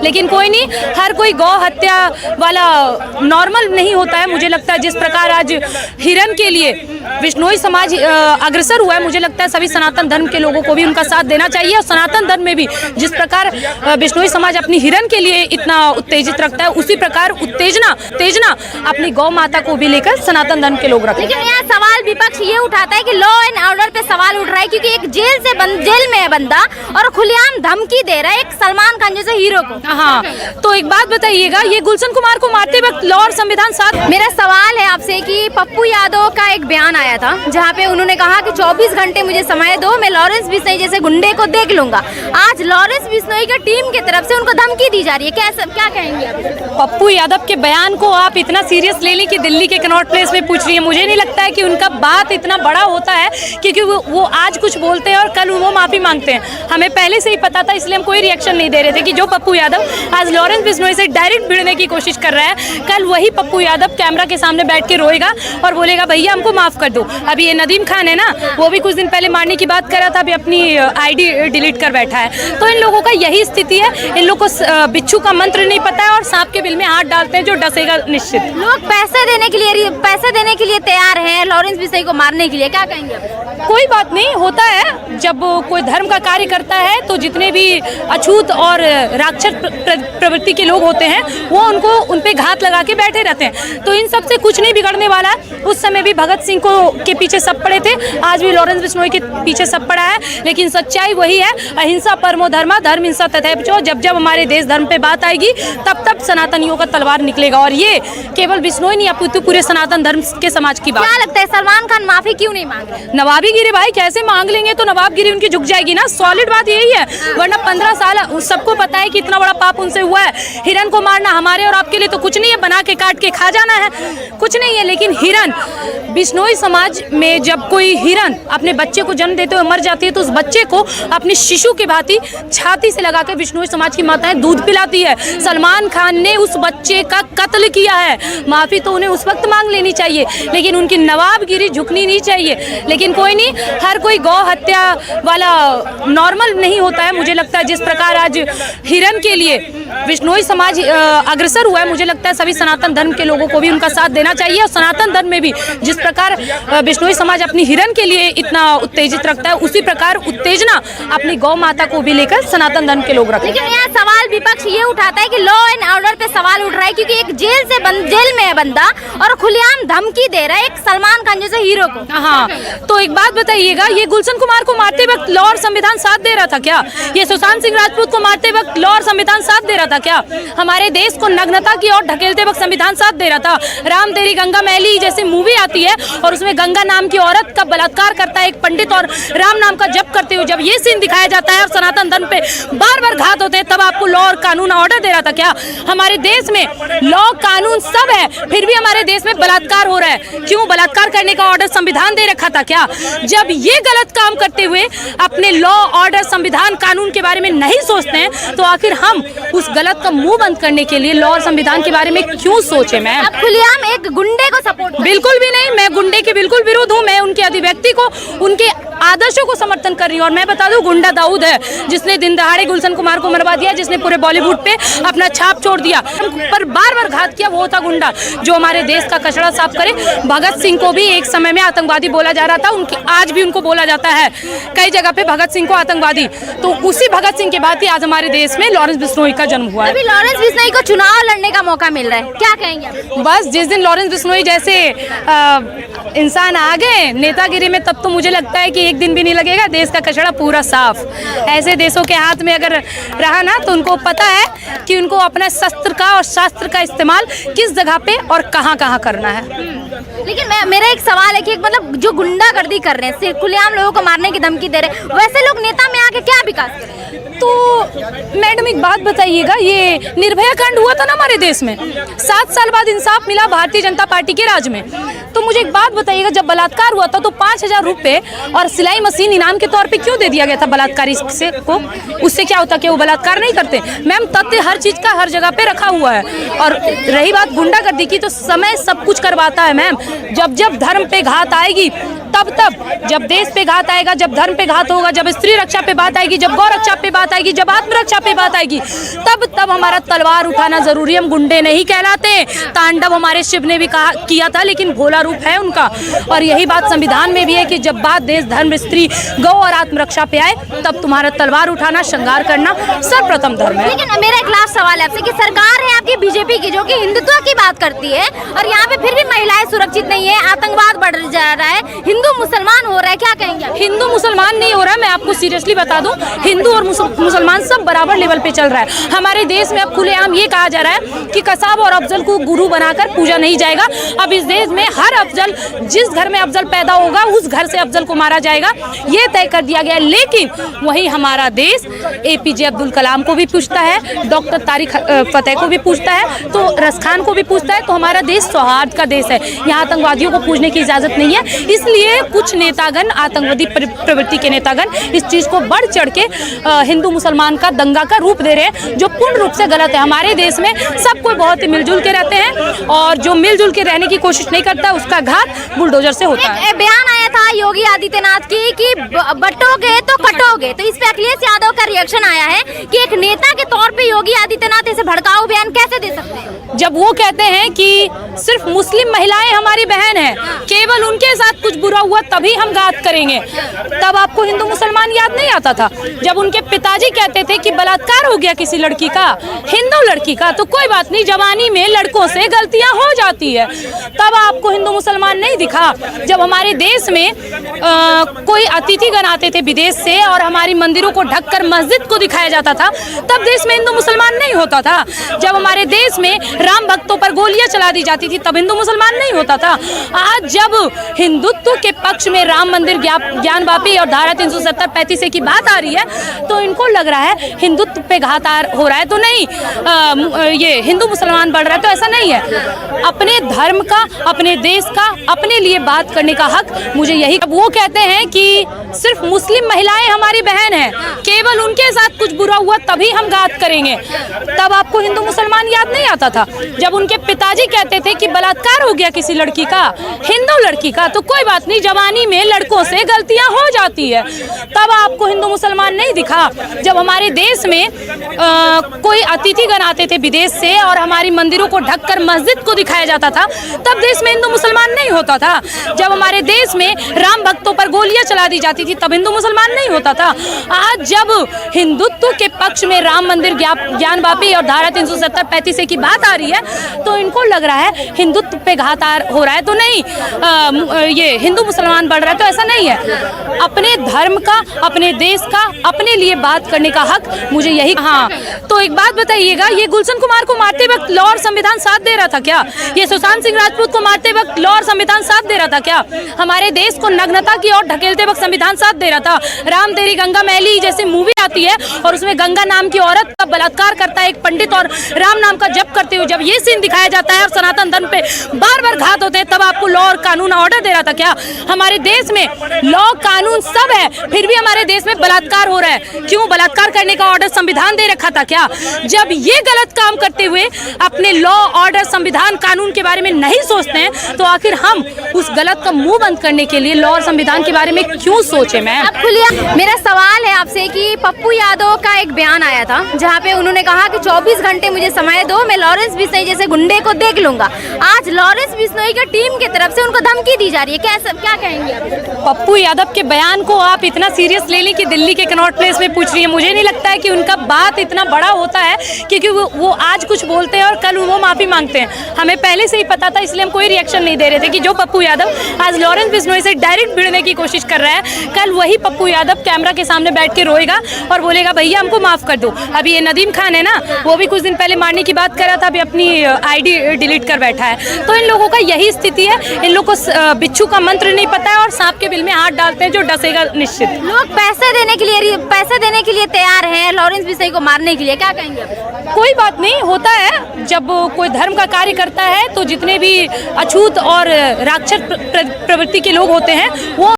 लेकिन कोई नहीं, हर कोई गौ हत्या वाला नॉर्मल नहीं होता है। मुझे लगता है जिस प्रकार आज हिरन के लिए बिश्नोई समाज अग्रसर हुआ है, मुझे लगता है सभी सनातन धर्म के लोगों को भी उनका साथ देना चाहिए। और सनातन धर्म में भी जिस प्रकार बिश्नोई समाज अपनी हिरन के लिए इतना उत्तेजित रखता है, उसी प्रकार उत्तेजना अपनी गौ माता को भी लेकर सनातन धर्म के लोग रखते हैं। लेकिन यहाँ सवाल विपक्ष ये उठाता है कि लॉ एंड ऑर्डर पे सवाल उठ रहा है, क्योंकि एक जेल में है बंदा और खुलेआम धमकी दे रहा है एक सलमान खान जैसे हीरो को। हाँ, तो एक बात बताइएगा, ये गुलशन कुमार को मारते वक्त लॉ और संविधान साथ। मेरा सवाल है आपसे कि पप्पू यादव का एक बयान आया था जहाँ पे उन्होंने कहा कि 24 घंटे मुझे समय दो, मैं लॉरेंस बिश्नोई जैसे गुंडे को देख लूंगा। आज लॉरेंस बिश्नोई की टीम की तरफ से उनको धमकी दी जा रही है, क्या कहेंगे आप? पप्पू यादव के बयान को आप इतना सीरियस ले ली कि दिल्ली के कनॉट प्लेस में पूछ रही है। मुझे नहीं लगता है कि उनका बात इतना बड़ा होता है, क्योंकि वो आज कुछ बोलते हैं और कल वो माफी मांगते हैं। हमें पहले से ही पता था, इसलिए हम कोई रिएक्शन नहीं दे रहे थे कि जो पप्पू यादव आज लॉरेंस बिश्नोई से डायरेक्ट भिड़ने की कोशिश कर रहा है, कल वही पप्पू यादव कैमरा के सामने बैठ के रोएगा और बोलेगा भैया हमको माफ कर दो। अभी ये नदीम खान है ना, वो भी कुछ दिन पहले मारने की बात कर रहा था, अभी अपनी आईडी डिलीट कर बैठा है। तो इन लोगों का यही स्थिति है, इन लोगों को बिच्छू का मंत्र नहीं पता है और सांप के बिल में हाथ डालते हैं जो डसेगा निश्चित। लोग पैसे देने के लिए तैयार हैं लॉरेंस बिश्नोई को मारने के लिए, क्या कहेंगे आप? कोई बात नहीं, होता है जब कोई धर्म का कार्य करता है तो जितने भी अछूत और राक्षस प्रवृत्ति के लोग होते हैं वो उन पे घात लगा के बैठे रहते हैं। तो इन सब से कुछ नहीं बिगड़ने वाला। उस समय भी भगत सिंह के पीछे सब पड़े थे, आज भी लॉरेंस बिश्नोई के पीछे सब पड़ा है। लेकिन सच्चाई वही है, अहिंसा परमो धर्मा, धर्म हिंसा तथैव चो। जब हमारे देश धर्म पे बात आएगी तब सनातनियों का तलवार निकलेगा। और ये केवल बिश्नोई नहीं, अपितु पूरे सनातन धर्म के समाज की बात। क्या लगता है सलमान खान माफी क्यों नहीं मांग रहे? नवाबीगिरी भाई कैसे मांग लेंगे, तो नवाबगिरी उनकी झुक जाएगी ना। सॉलिड बात यही है, वरना 15 साल सबको पता है कि इतना बड़ा पाप उनसे हुआ है। हिरन को मारना हमारे और आपके लिए तो कुछ नहीं है, बना के काट के खा जाना है, कुछ नहीं है। लेकिन हिरन, बिश्नोई समाज में जब कोई हिरन अपने बच्चे को जन्म देते हुए मर जाती है तो उस बच्चे को अपने शिशु की भांति छाती से लगा के बिश्नोई समाज की माताएं दूध पिलाती है। सलमान खान ने उस बच्चे का कत्ल किया है, माफी तो उन्हें उस वक्त मांग लेनी चाहिए, लेकिन उनकी नवाबगिरी झुकनी नहीं चाहिए। लेकिन कोई नहीं, हर कोई गौ हत्या वाला नॉर्मल नहीं होता है। मुझे लगता है जिस प्रकार आज हिरन के लिए बिश्नोई समाज अग्रसर हुआ है, मुझे लगता है सभी सनातन धर्म के लोगों को भी उनका साथ देना चाहिए। और सनातन धर्म में भी जिस प्रकार बिश्नोई समाज अपनी हिरन के लिए इतना उत्तेजित रखता है, उसी प्रकार उत्तेजना अपनी गौ माता को भी लेकर सनातन धर्म के लोग रखते हैं। लेकिन यहाँ सवाल विपक्ष ये उठाता है कि लॉ एंड ऑर्डर पे सवाल उठ रहा है, क्योंकि एक जेल में है बंदा और खुलेआम धमकी दे रहा है एक सलमान खान जैसे हीरो को। हाँ, तो एक बात बताइएगा, ये गुलशन कुमार को मारते वक्त लॉ और संविधान साथ दे रहा था क्या? ये सुशांत सिंह राजपूत को मारते वक्त लॉ और संविधान साथ दे रहा था क्या? हमारे देश को नग्नता की ओर ढकेलते वक्त संविधान साथ दे रहा था? राम तेरी गंगा मैली जैसी मूवी आती है और उसमें गंगा नाम की औरत का बलात्कार करता है एक पंडित और राम नाम का जप करते हुए, जब ये सीन दिखाया जाता है और सनातन धर्म पे बार बार घात होते हैं, तब आपको लॉ और कानून ऑर्डर दे रहा था क्या? हमारे देश में लॉ कानून सब है, फिर भी हमारे देश में बलात्कार हो रहा है। क्यों? बलात्कार करने का ऑर्डर संविधान दे रखा था क्या? जब ये गलत काम करते हुए अपने लॉ ऑर्डर संविधान कानून के बारे में नहीं सोचते हैं, तो आखिर हम उस गलत का मुंह बंद करने के लिए लॉ और संविधान के बारे में क्यों सोचे? मैम, अब खुलेआम एक गुंडे को सपोर्ट? बिल्कुल भी नहीं, मैं गुंडे के बिल्कुल विरोध हूँ। मैं उनके अभिव्यक्ति को, उनके आदर्शों को समर्थन कर रही हूँ। और मैं बता दूं, गुंडा दाऊद है जिसने दिन दहाड़े गुलशन कुमार को मरवा दिया, जिसने पूरे बॉलीवुड पे अपना छाप छोड़ दिया, पर बार बार घात किया, वो था गुंडा जो हमारे देश का कचरा साफ करे। भगत सिंह को भी एक समय में आतंकवादी बोला जा रहा था, आज भी उनको बोला जाता है कई जगह पे भगत सिंह को आतंकवादी। तो उसी भगत सिंह के बाद ही आज हमारे देश में लॉरेंस बिश्नोई का जन्म हुआ है। अभी लॉरेंस बिश्नोई को चुनाव लड़ने का मौका मिल रहा है, क्या कहेंगे? बस जिस दिन लॉरेंस बिश्नोई जैसे इंसान आ गए नेतागिरी में, तब तो मुझे लगता है कि एक दिन भी नहीं लगेगा देश का कचरा पूरा साफ। ऐसे देशों के हाथ में अगर रहा ना, तो उनको पता है कि उनको अपने शस्त्र का और शास्त्र का इस्तेमाल किस जगह पे और कहाँ कहाँ करना है। लेकिन मेरा एक सवाल है कि मतलब जो गुंडागर्दी कर रहे हैं, खुलेआम लोगों को मारने की धमकी दे रहे हैं, वैसे लोग नेता में आके क्या विकास करें? तो मैडम एक बात बताइएगा, ये निर्भया कांड हुआ था ना हमारे देश में, 7 साल बाद इंसाफ मिला भारतीय जनता पार्टी के राज में। तो मुझे एक बात बताइएगा, जब बलात्कार हुआ था तो 5,000 रुपये और सिलाई मशीन इनाम के तौर पे क्यों दे दिया गया था बलात्कारी से को? उससे क्या होता कि वो बलात्कार नहीं करते? मैम, तथ्य हर चीज का हर जगह पे रखा हुआ है। और रही बात गुंडागर्दी की, तो समय सब कुछ करवाता है मैम। जब जब धर्म पे घात आएगी तब जब देश पे घात आएगा, जब धर्म पे घात होगा, जब स्त्री रक्षा पे बात आएगी, जब गौ रक्षा पे बात आएगी, जब आत्मरक्षा पे बात आएगी, तब हमारा तलवार उठाना जरूरी है। हम गुंडे नहीं कहलाते। तांडव हमारे शिव ने भी किया था, लेकिन भोला रूप है उनका। और यही बात संविधान में भी है कि जब बात देश, धर्म, स्त्री, गौ और आत्मरक्षा पे आए, तब तुम्हारा तलवार उठाना, श्रृंगार करना सर्वप्रथम धर्म है। लेकिन मेरा एक लास्ट सवाल है आपसे कि सरकार है आपकी बीजेपी की, जो कि हिंदुत्व की बात करती है, और यहाँ पे फिर भी महिलाएं सुरक्षित नहीं है, आतंकवाद बढ़ जा रहा है, हिंदू मुसलमान हो रहा है, क्या कहेंगे आप? हिंदू मुसलमान नहीं हो रहा है। मैं आपको सीरियसली बता दूं, हिंदू और मुसलमान सब बराबर लेवल पे चल रहा है। हमारे देश में अब खुलेआम ये कहा जा रहा है कि कसाब और अफजल को गुरु बनाकर पूजा नहीं जाएगा। अब इस देश में हर अफजल, जिस घर में अफजल पैदा होगा उस घर से अफजल को मारा जाएगा, ये तय कर दिया गया है। लेकिन वहीं हमारा देश APJ अब्दुल कलाम को भी पूछता है, डॉक्टर तारिक फतेह को भी पूछता है, तो रसखान को भी पूछता है। तो हमारा देश सौहार्द का देश है, यहाँ आतंकवादियों को पूछने की इजाजत नहीं है। इसलिए कुछ नेतागण, आतंकवादी प्रवृत्ति के नेतागण इस चीज को बढ़ चढ़ के हिंदू मुसलमान का दंगा का रूप दे रहे हैं, जो पूर्ण रूप से गलत है। हमारे देश में सब कोई बहुत ही मिलजुल के रहते हैं, और जो मिलजुल के रहने की कोशिश नहीं करता उसका घात बुलडोजर से होता है। बयान आया था योगी आदित्यनाथ की कि बटोगे तो कटोगे, तो इस पे अखिलेश यादव का रिएक्शन आया है कि एक नेता के तौर पे योगी आदित्यनाथ ऐसे भड़काऊ बयान कैसे दे सकते हैं? जब वो कहते हैं कि सिर्फ मुस्लिम महिलाएं हमारी बहन है, केवल उनके साथ कुछ बुरा हुआ तभी हम घात करेंगे, तब आपको हिंदू मुसलमान याद नहीं आता था? जब उनके पिताजी कहते थे कि बलात्कार हो गया किसी लड़की का, हिंदू लड़की का, तो कोई बात नहीं, जवानी में लड़कों से गलतियां हो जाती है, तब आपको हिंदू मुसलमान नहीं दिखा? जब हमारे देश में कोई अतिथिगण आते थे विदेश से और हमारी मंदिरों को ढककर मस्जिद को दिखाया जाता था, तब देश में हिंदू मुसलमान नहीं होता था? जब हमारे देश में राम भक्तों पर गोलियां चला दी जाती थी, तब हिंदू मुसलमान नहीं होता था? आज जब हिंदुत्व के पक्ष में राम मंदिर, ज्ञानवापी और धारा 370-35 की बात आ रही है, तो इनको लग रहा है हिंदुत्व पे घात हो रहा है। तो नहीं, ये हिंदू मुसलमान बढ़ रहा है, तो ऐसा नहीं है। अपने धर्म का, अपने देश का, अपने लिए बात करने का हक मुझे यही। अब वो कहते हैं कि सिर्फ मुस्लिम महिलाएं हमारी बहन है, केवल उनके साथ कुछ बुरा हुआ तभी हम घात करेंगे, तब आपको हिंदू मुसलमान याद नहीं आता था? जब उनके पिताजी कहते थे कि बलात्कार हो गया किसी लड़की का, हिंदू लड़की का, तो कोई बात नहीं, जवानी में लड़कों से गलतियां हो जाती है, तब आपको हिंदू मुसलमान नहीं दिखा? जब हमारे देश में कोई अतिथिगण आते थे विदेश से और हमारी मंदिरों को ढककर मस्जिद को दिखाया जाता था, तब देश में हिंदू मुसलमान नहीं होता था? जब हमारे देश में राम भक्तों पर गोलियां चला दी जाती थी, तब हिंदू मुसलमान नहीं होता था? आज जब हिंदुत्व के पक्ष में राम मंदिर, ज्ञानवापी और धारा 370-35 की बात आ रही है, तो इनको लग रहा है हिंदुत्व पे घात हो रहा है। तो नहीं, ये हिंदू मुसलमान बढ़ रहा है, तो ऐसा नहीं है। अपने धर्म का, अपने देश का, अपने लिए बात करने का हक मुझे यही। हाँ, तो एक बात बताइएगा, ये गुलशन कुमार को मारते वक्त लॉ और संविधान साथ दे रहा था क्या? ये सुशांत सिंह राजपूत को मारते वक्त लॉ और संविधान साथ दे रहा था क्या? हमारे देश को नग्नता की ओर ढकेलते वक्त संविधान साथ दे रहा था? राम तेरी गंगा मैली जैसी मूवी आती है और उसमें गंगा नाम की औरत का बलात्कार करता है एक पंडित, और राम नाम का जप करते हुए जब ये सीन दिखाया जाता है और सनातन धर्म पे बार बार घात होते हैं, तब आपको लॉ और कानून ऑर्डर दे रहा था क्या? हमारे देश में लॉ कानून सब है, फिर भी हमारे देश में बलात्कार हो रहा है। क्यों? बलात्कार करने का ऑर्डर संविधान दे रखा था क्या? जब ये गलत काम करते हुए अपने लॉ, ऑर्डर, संविधान, कानून के बारे में नहीं सोचते हैं, तो आखिर हम उस गलत का मुंह बंद करने के लिए लॉ और संविधान के बारे में क्यों सोचे? मैम, अब खुलिया मेरा सवाल है आपसे कि पप्पू यादव का एक बयान आया था, जहाँ पे उन्होंने कहा कि 24 घंटे मुझे समय दो, मैं लॉरेंस बिश्नोई जैसे गुंडे को देख लूंगा। आज लॉरेंस बिश्नोई की टीम की तरफ से उनको धमकी दी जा रही है, क्या कहेंगे आप? पप्पू यादव के बयान को आप इतना सीरियस ले लें कि दिल्ली के कनॉट प्लेस में पूछ रही है। मुझे नहीं लगता है कि उनका बात इतना बड़ा होता है, क्योंकि वो आज कुछ बोलते हैं और कल वो माफी मांगते हैं। हमें पहले से ही पता था, इसलिए हम कोई रिएक्शन नहीं दे रहे थे कि जो पप्पू यादव आज लॉरेंस बिश्नोई से डायरेक्ट भिड़ने की कोशिश कर रहा है, कल वही पप्पू यादव कैमरा के सामने बैठ के रोएगा और बोलेगा भैया हमको माफ कर दो। अभी ये नदीम खान है ना, वो भी कुछ दिन पहले मारने की बात कर रहा था, अभी अपनी ID डिलीट कर बैठा है। तो इन लोगों का यही स्थिति है, इन लोगों को बिच्छू का मंत्र नहीं पता है और सांप के बिल में हाथ डालते हैं जो डसेगा निश्चित। लोग पैसे देने के लिए तैयार हैं लॉरेंस बिश्नोई को मारने के लिए, क्या कहेंगे? कोई बात नहीं, होता है जब कोई धर्म का कार्य करता है तो जितने भी अछूत और राक्षस प्रवृत्ति के लोग होते हैं वो